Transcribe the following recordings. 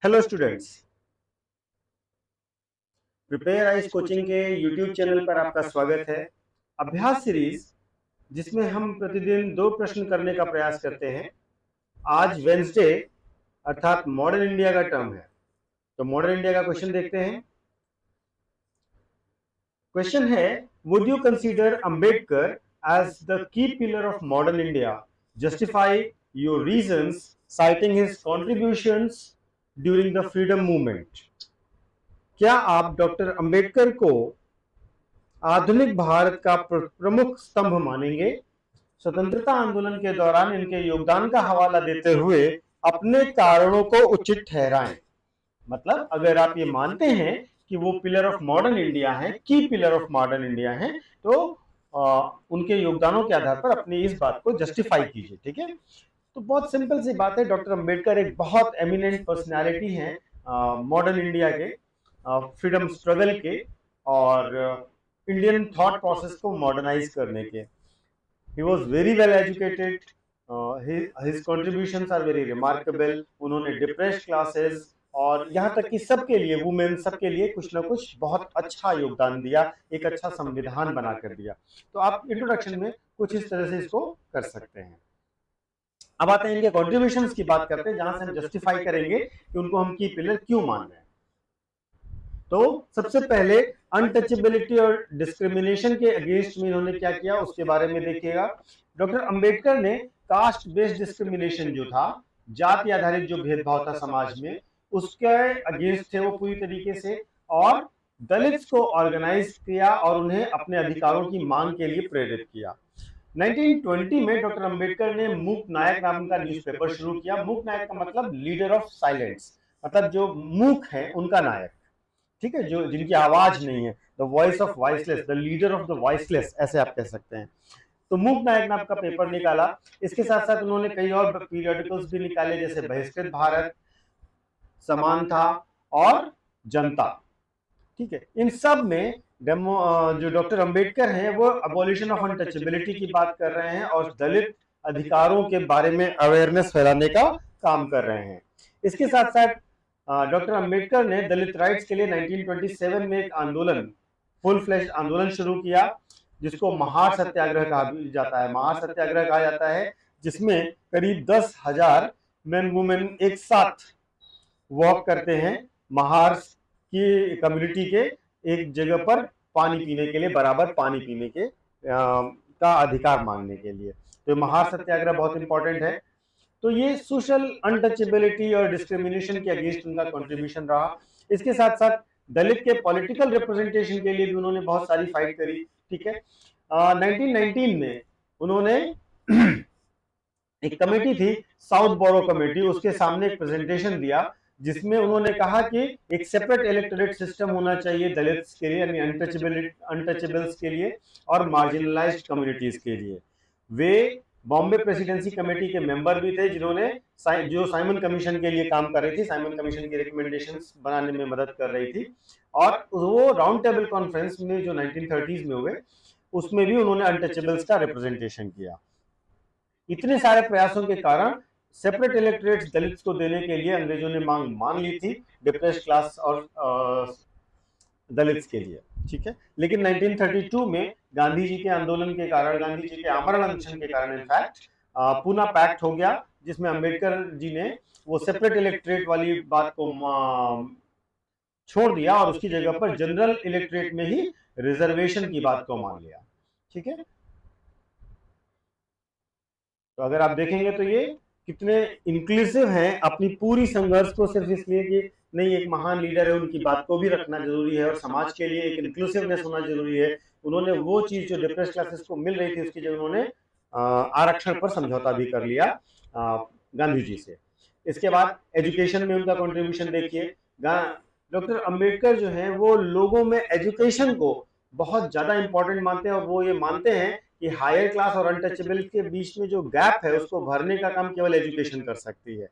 Hello students, prepare eyes coaching के YouTube channel पर आपका स्वागत है। अभ्यास सीरीज जिसमें हम प्रतिदिन दो प्रश्न करने का प्रयास करते हैं। आज वेंसडे अर्थात मॉडर्न इंडिया का टर्म है, तो मॉडर्न इंडिया का क्वेश्चन देखते हैं। क्वेश्चन है, would you consider Ambedkar as the key pillar of modern India? Justify your reasons citing his contributions during the freedom movement. क्या आप डॉक्टर अंबेडकर को आधुनिक भारत का प्रमुख स्तंभ मानेंगे? स्वतंत्रता आंदोलन के दौरान इनके योगदान का हवाला देते हुए अपने कारणों को उचित ठहराएं। मतलब अगर आप ये मानते हैं कि वो पिलर ऑफ मॉडर्न इंडिया है, की पिलर ऑफ मॉडर्न इंडिया है, तो उनके योगदानों के आधार पर अपनी इस बात को जस्टिफाई कीजिए। ठीक है, तो बहुत सिंपल सी बात है। डॉक्टर अंबेडकर एक बहुत एमिनेंट पर्सनालिटी है मॉडर्न इंडिया के, फ्रीडम स्ट्रगल के और इंडियन थॉट प्रोसेस को मॉडर्नाइज करने के। He was very well educated, his contributions are very remarkable. उन्होंने डिप्रेस्ड क्लासेस और यहाँ तक कि सबके लिए, वुमेन सबके लिए कुछ ना कुछ बहुत अच्छा योगदान दिया, एक अच्छा संविधान बना कर दिया। तो आप इंट्रोडक्शन में कुछ इस तरह से इसको कर सकते हैं। अब आते हैं इनके कॉन्ट्रीब्यूशंस की बात करते हैं, जहां से हम जस्टिफाई करेंगे कि उनको हम की पिलर क्यों मान रहे हैं। तो सबसे पहले अनटचेबिलिटी और डिस्क्रिमिनेशन के अगेंस्ट में इन्होंने क्या किया उसके बारे में देखिएगा। डॉक्टर अंबेडकर ने कास्ट बेस्ड डिस्क्रिमिनेशन जो था, जाति आधारित जो भेदभाव था समाज में, उसके अगेंस्ट थे वो पूरी तरीके से। और दलित्स को ऑर्गेनाइज किया और उन्हें अपने अधिकारों की मांग के लिए प्रेरित किया। 1920 में डॉक्टर अंबेडकर ने मूक नायक नाम का न्यूज़पेपर शुरू किया। मूक नायक का मतलब लीडर ऑफ साइलेंस, मतलब जो मूक है उनका नायक। ठीक है, जो जिनकी आवाज नहीं है, the voice of voiceless, the leader of the voiceless, ऐसे आप कह सकते हैं। तो मूक नायक नाम का पेपर निकाला। इसके साथ साथ उन्होंने कई और पीरियोडिकल्स भी निकाले, जैसे बहिष्कृत भारत, समान था और जनता। ठीक है, इन सब में जो डॉक्टर अंबेडकर हैं वो अबॉलिशन ऑफ अनटचेबिलिटी की बात कर रहे हैं और दलित अधिकारों के बारे में अवेयरनेस फैलाने का काम कर रहे हैं। इसके साथ साथ डॉक्टर अंबेडकर ने दलित राइट्स के लिए 1927 में एक आंदोलन, फुल फ्लैश आंदोलन शुरू किया, जिसको महार सत्याग्रह कहा जाता है। महार सत्याग्रह कहा जाता है, जिसमें करीब 10,000 मेन वुमेन एक साथ वॉक करते हैं महार की कम्युनिटी के एक जगह पर, पानी पीने के लिए, बराबर पानी पीने के का अधिकार मांगने के लिए। तो महार सत्याग्रह बहुत इंपॉर्टेंट है। तो ये सोशल अनटचेबिलिटी और डिस्क्रिमिनेशन के अगेंस्ट उनका कंट्रीब्यूशन रहा। इसके साथ साथ दलित के पॉलिटिकल रिप्रेजेंटेशन के लिए भी उन्होंने बहुत सारी फाइट करी। ठीक है, 1919 में उन्होंने एक कमेटी थी, साउथ बोरो कमेटी, उसके सामने एक प्रेजेंटेशन दिया, जिसमें उन्होंने कहा कि एक सेपरेट इलेक्टोरेट सिस्टम होना चाहिए दलित्स के लिए, यानी अनटचेबल्स के लिए और मार्जिनलाइज्ड कम्युनिटीज के लिए। वे बॉम्बे प्रेसिडेंसी कमेटी के मेंबर भी थे, जिन्होंने जो साइमन कमीशन के लिए काम कर रही थी, साइमन कमीशन की रिकमेंडेशंस बनाने में मदद कर रही थी। और वो राउंड टेबल कॉन्फ्रेंस में जो 1930s में हुए, उसमें भी उन्होंने अनटचेबल्स का रिप्रेजेंटेशन किया। इतने सारे प्रयासों के कारण सेपरेट इलेक्टोरेट्स दलित्स को देने के लिए अंग्रेजों ने मांग मान ली थी, डिप्रेस्ड क्लास और दलित्स के लिए। ठीक है, लेकिन 1932 में गांधी जी के आंदोलन के कारण, गांधी जी के आमरण अनशन के कारण इनफैक्ट पूना पैक्ट हो गया, जिसमें अंबेडकर जी ने वो सेपरेट इलेक्टोरेट वाली बात को छोड़ दिया और उसकी जगह पर जनरल इलेक्टोरेट में ही रिजर्वेशन की बात को मान लिया। ठीक है, तो अगर आप देखेंगे तो ये कितने इंक्लूसिव हैं अपनी पूरी संघर्ष को, सिर्फ इसलिए कि नहीं एक महान लीडर है, उनकी बात को भी रखना जरूरी है और समाज के लिए एक इंक्लूसिवनेस होना जरूरी है। उन्होंने वो चीज जो डिप्रेस क्लासेस को मिल रही थी, उसकी जगह उन्होंने आरक्षण पर समझौता भी कर लिया गांधी जी से। इसके बाद एजुकेशन में उनका कंट्रीब्यूशन देखिए। डॉक्टर अंबेडकर जो है वो लोगों में एजुकेशन को बहुत ज्यादा इंपॉर्टेंट मानते हैं और वो ये मानते हैं कि हायर क्लास और अनटचेबल के बीच में जो गैप है उसको भरने का काम केवल एजुकेशन कर सकती है।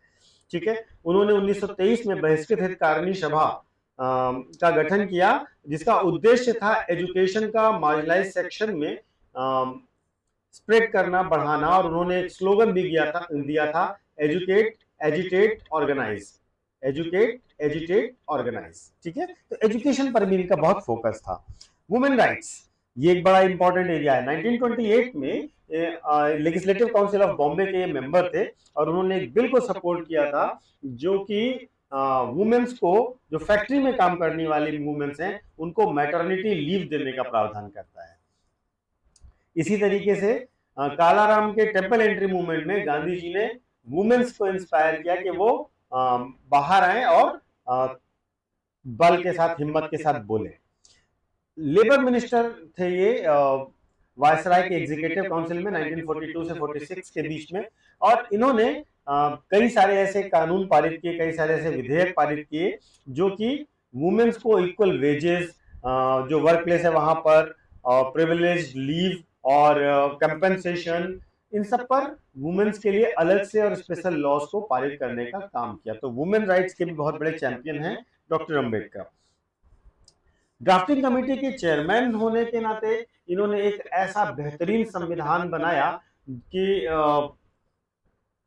ठीक है, उन्होंने 1923 में बहिष्कृत हितकारिणी सभा का गठन किया, जिसका उद्देश्य था एजुकेशन का मार्जिनलाइज सेक्शन में स्प्रेड करना, बढ़ाना। और उन्होंने एक स्लोगन भी दिया था, educate, agitate, organise. Educate, agitate, organise. ठीक है, तो एजुकेशन पर भी इनका बहुत फोकस था। वुमेन राइट्स, ये एक बड़ा इंपॉर्टेंट एरिया है। 1928 में लेजिस्लेटिव काउंसिल ऑफ बॉम्बे के मेंबर थे और उन्होंने एक बिल को सपोर्ट किया था जो कि वुमेन्स को, जो फैक्ट्री में काम करने वाली वुमेन्स हैं, उनको मैटरनिटी लीव देने का प्रावधान करता है। इसी तरीके से कालाराम के टेम्पल एंट्री मूवमेंट में गांधी जी ने वुमेन्स को इंस्पायर किया कि वो बाहर आए और बल के साथ, हिम्मत के साथ बोले। लेबर मिनिस्टर थे ये वायसराय के एग्जीक्यूटिव काउंसिल में 1942 से 46 के बीच में, और इन्होंने कई सारे ऐसे कानून पारित किए, कई सारे ऐसे विधेयक पारित किए जो कि वुमेन्स को इक्वल वेजेस, जो वर्क प्लेस है वहां पर प्रिविलेज लीव और कंपेंसेशन, इन सब पर वुमेन्स के लिए अलग से और स्पेशल लॉज को पारित करने का काम किया। तो वुमेन राइट्स के भी बहुत बड़े चैंपियन हैं डॉक्टर अंबेडकर। ड्राफ्टिंग कमेटी के चेयरमैन होने के नाते इन्होंने एक ऐसा बेहतरीन संविधान बनाया कि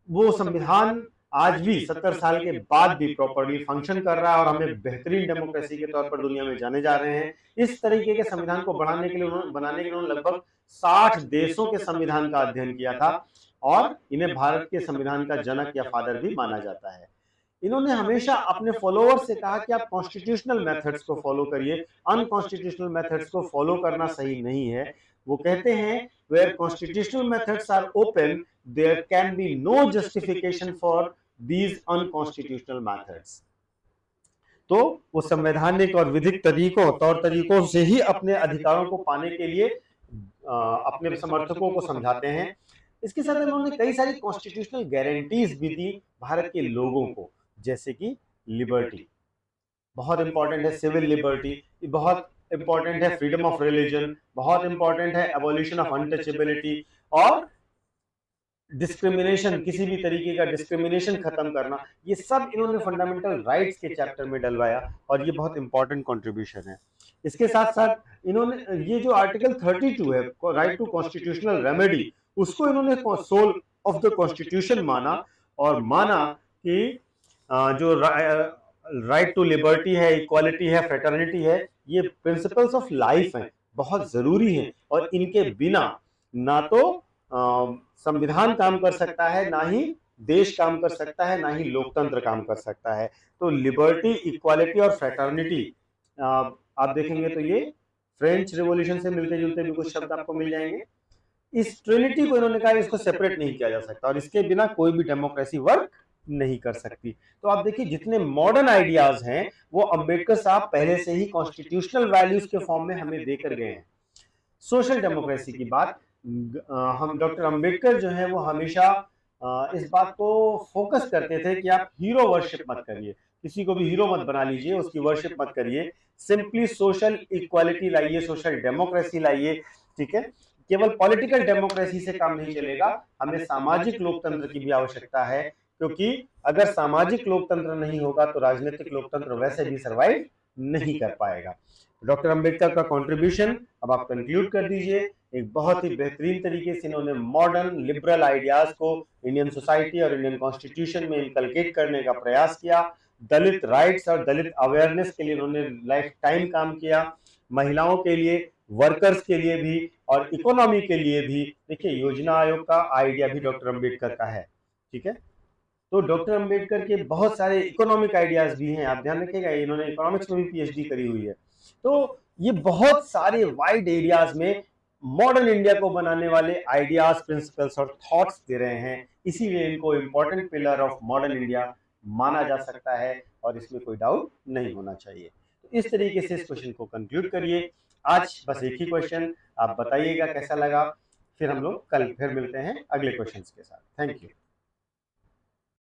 वो संविधान आज भी 70 साल के बाद भी प्रॉपर्ली फंक्शन कर रहा है और हमें बेहतरीन डेमोक्रेसी के तौर पर दुनिया में जाने जा रहे हैं। इस तरीके के संविधान को बनाने के लिए उन्होंने लगभग 60 देशों के संविधान का अध्ययन किया था और इन्हें भारत के संविधान का जनक या फादर भी माना जाता है। इन्होंने हमेशा अपने फॉलोअर्स से कहा कि आप कॉन्स्टिट्यूशनल मेथड्स को फॉलो करिए, अनकॉन्स्टिट्यूशनल मेथड्स को फॉलो करना सही नहीं है। वो कहते हैं where constitutional methods are open there can be no justification for these unconstitutional methods. तो वो संवैधानिक और विधिक तरीकों, तौर तरीकों से ही अपने अधिकारों को पाने के लिए अपने समर्थकों को समझाते हैं। इसके साथ उन्होंने कई सारी कॉन्स्टिट्यूशनल गारंटीज भी दी भारत के लोगों को, जैसे कि लिबर्टी बहुत इंपॉर्टेंट है, सिविल लिबर्टी बहुत इंपॉर्टेंट है, फ्रीडम ऑफ रिलीजन बहुत इंपॉर्टेंट है, एबॉलिशन ऑफ अनटचेबिलिटी और डिस्क्रिमिनेशन, किसी भी तरीके का डिस्क्रिमिनेशन खत्म करना, ये सब इन्होंने फंडामेंटल राइट्स के चैप्टर में डलवाया और ये बहुत इंपॉर्टेंट कंट्रीब्यूशन है। इसके साथ साथ इन्होंने ये जो आर्टिकल 32 है, राइट टू कॉन्स्टिट्यूशनल रेमेडी, उसको इन्होंने सोल ऑफ द कॉन्स्टिट्यूशन माना और माना कि जो राइट टू लिबर्टी है, इक्वालिटी है, फ्रेटर्निटी है, ये प्रिंसिपल्स ऑफ लाइफ हैं, बहुत जरूरी हैं और इनके बिना ना तो संविधान काम कर सकता है, ना ही देश काम कर सकता है, ना ही लोकतंत्र काम कर सकता है। तो लिबर्टी, इक्वालिटी और फ्रेटर्निटी आप देखेंगे तो ये फ्रेंच रिवॉल्यूशन से मिलते जुलते भी कुछ शब्द आपको मिल जाएंगे। इस ट्रिनिटी को इन्होंने कहा इसको सेपरेट नहीं किया जा सकता और इसके बिना कोई भी डेमोक्रेसी वर्क नहीं कर सकती। तो आप देखिए जितने मॉडर्न आइडियाज हैं वो अंबेडकर साहब पहले से ही कॉन्स्टिट्यूशनल वैल्यूज के फॉर्म में हमें देकर गए हैं। सोशल डेमोक्रेसी की बात हम डॉक्टर अंबेडकर जो है वो हमेशा इस बात को फोकस करते थे कि आप हीरो वर्शिप मत करिए, किसी को भी हीरो मत बना लीजिए, उसकी वर्शिप मत करिए, सिंपली सोशल इक्वालिटी लाइए, सोशल डेमोक्रेसी लाइए। ठीक है, केवल पॉलिटिकल डेमोक्रेसी से काम नहीं चलेगा, हमें सामाजिक लोकतंत्र की भी आवश्यकता है, क्योंकि अगर सामाजिक लोकतंत्र नहीं होगा तो राजनीतिक लोकतंत्र वैसे भी सर्वाइव नहीं कर पाएगा। डॉक्टर अंबेडकर का कंट्रीब्यूशन अब आप कंक्लूड कर दीजिए। एक बहुत ही बेहतरीन तरीके से इन्होंने मॉडर्न लिबरल आइडियाज को इंडियन सोसाइटी और इंडियन कॉन्स्टिट्यूशन में इनकलकेट करने का प्रयास किया। दलित राइट्स और दलित अवेयरनेस के लिए इन्होंने लाइफ टाइम काम किया, महिलाओं के लिए, वर्कर्स के लिए भी और इकोनॉमी के लिए भी। देखिए योजना आयोग का आइडिया भी डॉक्टर अंबेडकर का है। ठीक है, तो डॉक्टर अंबेडकर के बहुत सारे इकोनॉमिक आइडियाज भी हैं, आप ध्यान रखिएगा, इन्होंने इकोनॉमिक्स में भी पीएचडी करी हुई है। तो ये बहुत सारे वाइड एरियाज में मॉडर्न इंडिया को बनाने वाले आइडियाज, प्रिंसिपल्स और थॉट्स दे रहे हैं, इसीलिए इनको important pillar of modern India माना जा सकता है और इसमें कोई डाउट नहीं होना चाहिए। तो इस तरीके से इस क्वेश्चन को कंक्लूड करिए। आज बस एक ही क्वेश्चन, आप बताइएगा कैसा लगा, फिर हम लोग कल फिर मिलते हैं अगले क्वेश्चन के साथ। Thank you.